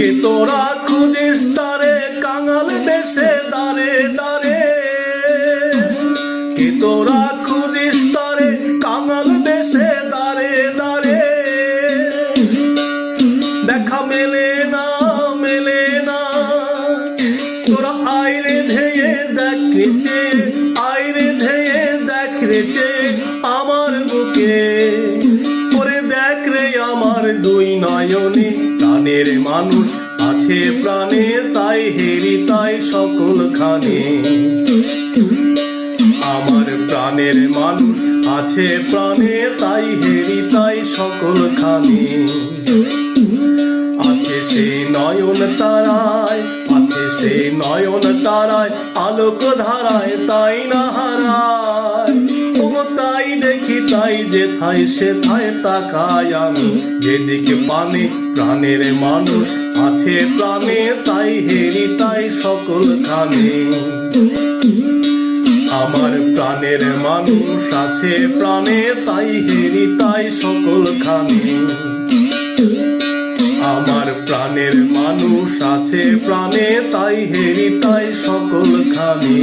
কে তোরা খুঁজিস তারে কাঙাল বেশে দাঁড়ে দাঁড়ে, কে তোরা খুঁজিস তারে কাঙাল বেশে দাঁড়ে দাঁড়ে। দেখা মেলে না মেলে না, তোরা আইরে ধেয়ে দেখ রেচে, আইরে ধেয়ে দেখ রেচে আমার বুকে। ওরে দেখ রে আমার দুই নয়নে, প্রাণের মানুষ আছে প্রাণে তাই হেরি তাই সকল খানে। আমার প্রাণের মানুষ আছে প্রাণে তাই হেরি তাই সকল খানে। আছে সেই নয়ন তারায়, আছে সেই নয়ন তারায় আলোক ধারায় তাই না হারায়। ওগো তাই দেখি তাই যেথায় সেথায় তাকাই আমি, যেদিকে পানে প্রাণের মানুষ আছে প্রাণে তাই হেরি তাই সকল খানে। আমার প্রাণের মানুষ আছে প্রাণে তাই হেরি তাই সকল খানে। আমার প্রাণের মানুষ আছে প্রাণে তাই হেরি তাই সকল খানে।